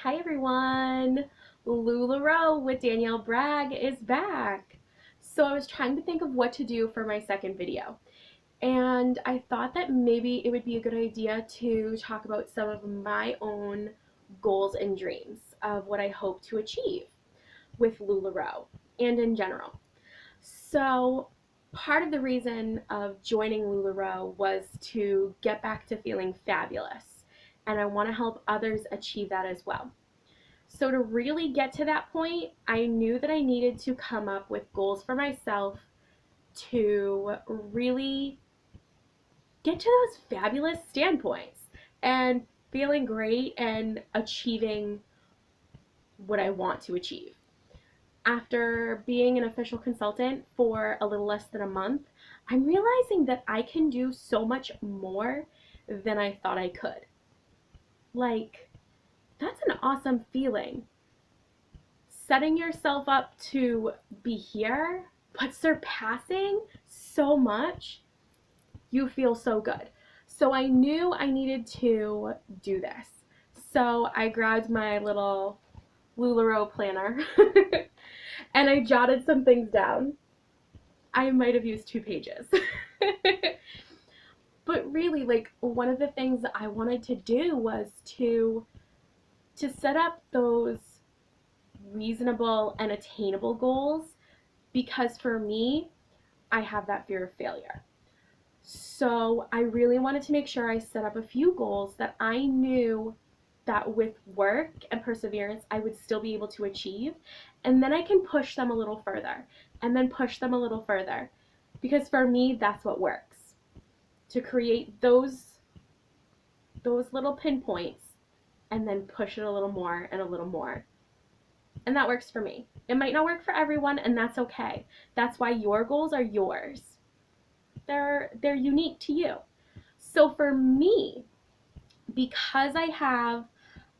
Hi everyone! LuLaRoe with Danielle Bragg is back. So I was trying to think of what to do for my second video. And I thought that maybe it would be a good idea to talk about some of my own goals and dreams of what I hope to achieve with LuLaRoe and in general. So part of the reason of joining LuLaRoe was to get back to feeling fabulous. And I want to help others achieve that as well. So to really get to that point, I knew that I needed to come up with goals for myself to really get to those fabulous standpoints and feeling great and achieving what I want to achieve. After being an official consultant for a little less than a month, I'm realizing that I can do so much more than I thought I could. Like, that's an awesome feeling. Setting yourself up to be here, but surpassing so much, you feel so good. So I knew I needed to do this. So I grabbed my little LuLaRoe planner and I jotted some things down. I might have used 2 pages. But really, like, one of the things that I wanted to do was to set up those reasonable and attainable goals, because for me, I have that fear of failure. So I really wanted to make sure I set up a few goals that I knew that with work and perseverance I would still be able to achieve, and then I can push them a little further and then push them a little further, because for me that's what works, to create those little pinpoints and then push it a little more and a little more. And that works for me. It might not work for everyone, and that's okay. That's why your goals are yours. They're unique to you. So for me, because I have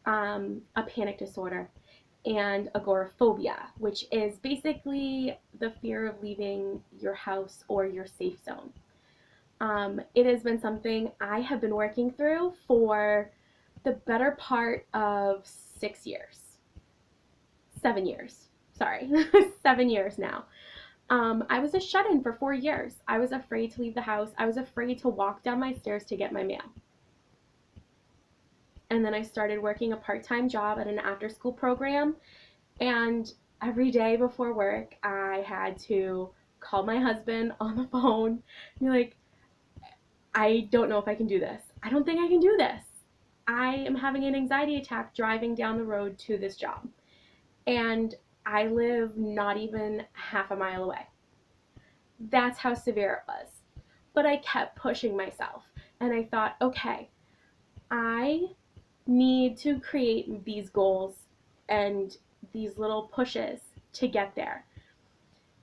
a panic disorder and agoraphobia, which is basically the fear of leaving your house or your safe zone, it has been something I have been working through for the better part of 6 years. 7 years. Sorry, 7 years now. I was a shut-in for 4 years. I was afraid to leave the house. I was afraid to walk down my stairs to get my mail. And then I started working a part-time job at an after-school program, and every day before work I had to call my husband on the phone and be like, I don't know if I can do this. I don't think I can do this. I am having an anxiety attack driving down the road to this job. And I live not even half a mile away. That's how severe it was. But I kept pushing myself, and I thought, okay, I need to create these goals and these little pushes to get there.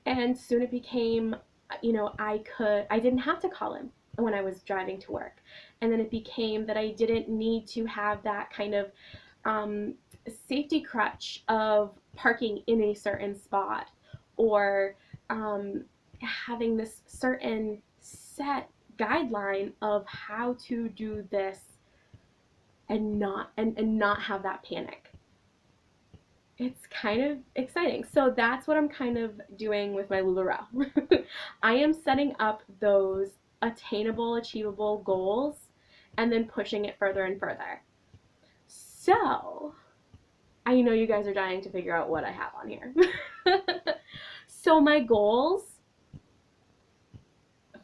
And soon it became, I didn't have to call him when I was driving to work. And then it became that I didn't need to have that kind of safety crutch of parking in a certain spot, or having this certain set guideline of how to do this and not have that panic. It's kind of exciting. So that's what I'm kind of doing with my LuLaRoe. I am setting up those attainable, achievable goals and then pushing it further and further. So I know you guys are dying to figure out what I have on here. So my goals,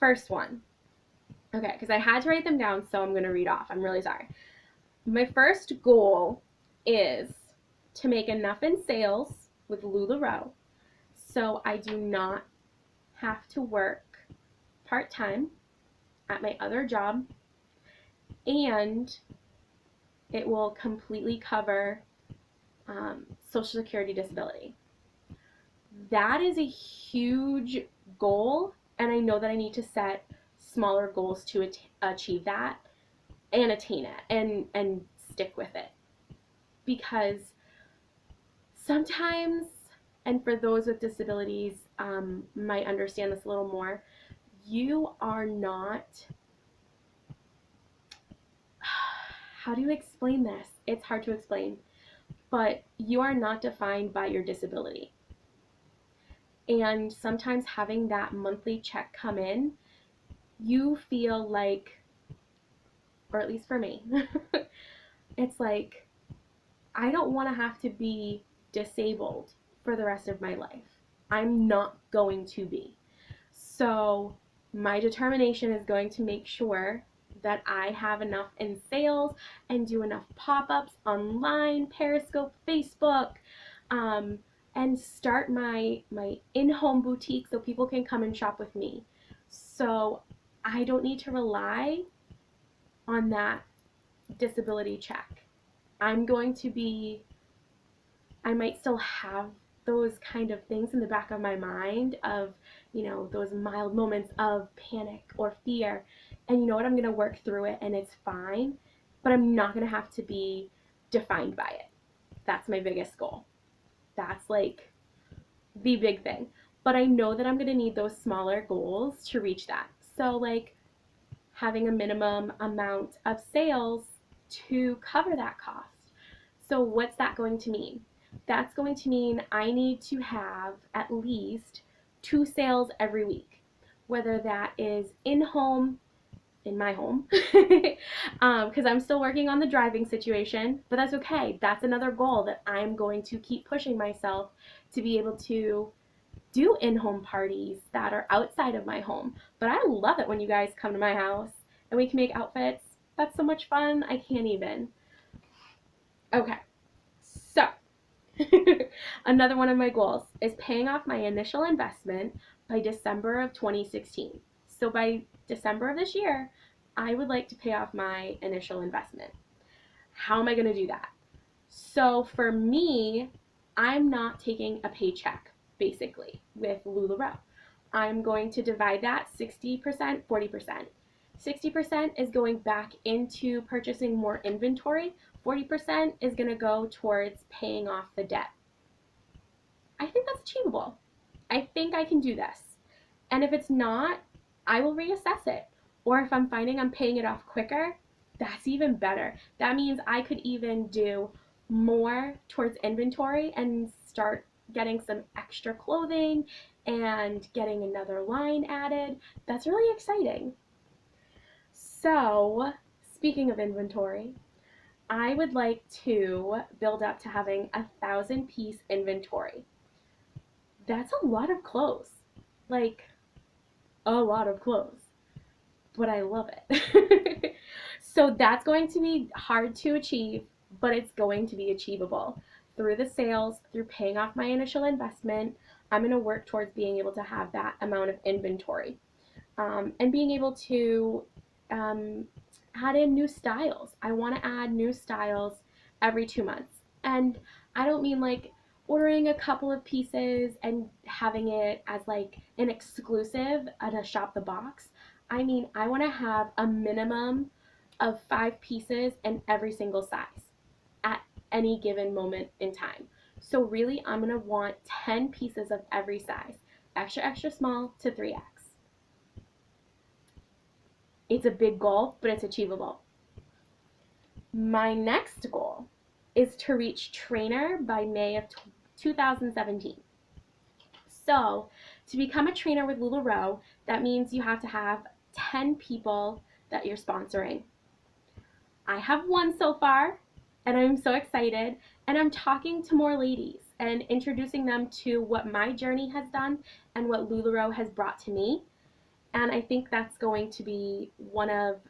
first one. Okay, because I had to write them down, so I'm going to read off. I'm really sorry. My first goal is to make enough in sales with LuLaRoe so I do not have to work part-time at my other job, and it will completely cover Social Security disability. That is a huge goal, and I know that I need to set smaller goals to achieve that and attain it and stick with it. Because sometimes, and for those with disabilities might understand this a little more, you are not, how do you explain this? It's hard to explain. but you are not defined by your disability. And sometimes having that monthly check come in, you feel like, or at least for me, it's like, I don't want to have to be disabled for the rest of my life. I'm not going to be. So my determination is going to make sure that I have enough in sales and do enough pop-ups online, Periscope, Facebook, um, and start my in-home boutique so people can come and shop with me. So I don't need to rely on that disability check. I'm going to be, I might still have those kind of things in the back of my mind of, those mild moments of panic or fear. And you know what? I'm going to work through it and it's fine, but I'm not going to have to be defined by it. That's my biggest goal. That's like the big thing. But I know that I'm going to need those smaller goals to reach that. So, like, having a minimum amount of sales to cover that cost. So what's that going to mean? That's going to mean I need to have at least 2 sales every week, whether that is in-home, in my home, because I'm still working on the driving situation, but that's okay. That's another goal that I'm going to keep pushing myself to be able to do in-home parties that are outside of my home. But I love it when you guys come to my house and we can make outfits. That's so much fun. I can't even. Okay, so another one of my goals is paying off my initial investment by December of 2016. So by December of this year, I would like to pay off my initial investment. How am I going to do that? So for me, I'm not taking a paycheck basically with LuLaRoe. I'm going to divide that 60%, 40%. 60% is going back into purchasing more inventory. 40% is going to go towards paying off the debt. I think that's achievable. I think I can do this. And if it's not, I will reassess it. Or if I'm finding I'm paying it off quicker, that's even better. That means I could even do more towards inventory and start getting some extra clothing and getting another line added. That's really exciting. So, speaking of inventory, I would like to build up to having 1,000-piece inventory. That's a lot of clothes. Like, a lot of clothes. But I love it. So that's going to be hard to achieve, but it's going to be achievable. Through the sales, through paying off my initial investment, I'm going to work towards being able to have that amount of inventory, and being able to add in new styles. I want to add new styles every 2 months. And I don't mean like ordering a couple of pieces and having it as like an exclusive at a shop the box. I mean, I want to have a minimum of 5 pieces in every single size at any given moment in time. So really, I'm going to want 10 pieces of every size, extra, extra small to 3X. It's a big goal, but it's achievable. My next goal is to reach trainer by May of 2017. So to become a trainer with LuLaRoe, that means you have to have 10 people that you're sponsoring. I have one so far, and I'm so excited, and I'm talking to more ladies and introducing them to what my journey has done and what LuLaRoe has brought to me. And I think that's going to be one of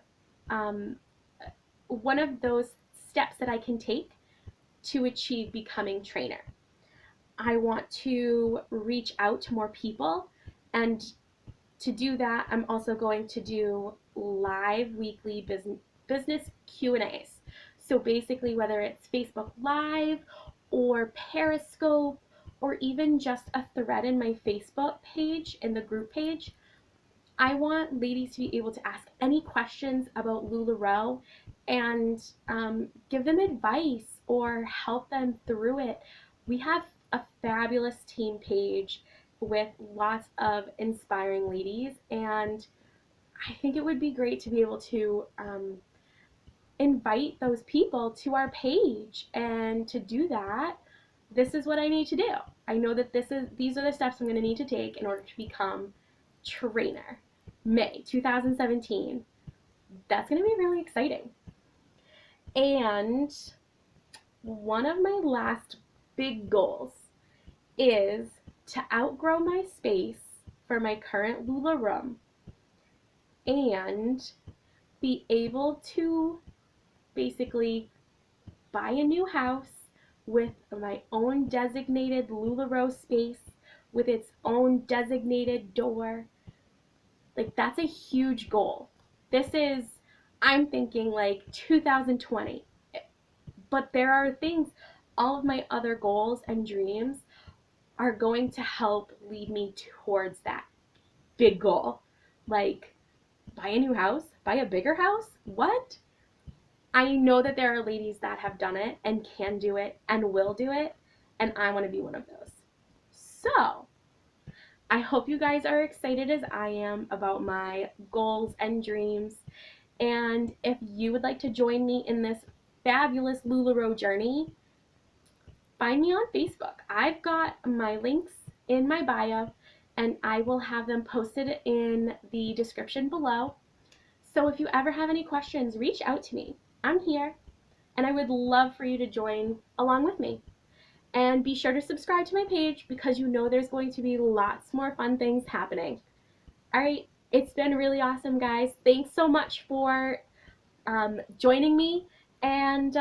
those steps that I can take to achieve becoming trainer. I want to reach out to more people, and to do that, I'm also going to do live weekly business Q&As. So basically, whether it's Facebook Live or Periscope or even just a thread in my Facebook page, in the group page, I want ladies to be able to ask any questions about LuLaRoe and give them advice or help them through it. We have a fabulous team page with lots of inspiring ladies, and I think it would be great to be able to invite those people to our page. And to do that, this is what I need to do. I know that these are the steps I'm going to need to take in order to become trainer. May 2017. That's going to be really exciting. And one of my last big goals is to outgrow my space for my current Lula room and be able to basically buy a new house with my own designated LuLaRoe space with its own designated door. Like, that's a huge goal. This is, I'm thinking like 2020. But there are things, all of my other goals and dreams are going to help lead me towards that big goal. Like, buy a new house, buy a bigger house? What? I know that there are ladies that have done it and can do it and will do it, and I want to be one of those. So, I hope you guys are excited as I am about my goals and dreams. And if you would like to join me in this fabulous LuLaRoe journey, find me on Facebook. I've got my links in my bio, and I will have them posted in the description below. So if you ever have any questions, reach out to me. I'm here, and I would love for you to join along with me. And be sure to subscribe to my page because you know there's going to be lots more fun things happening. All right, it's been really awesome, guys. Thanks so much for joining me, and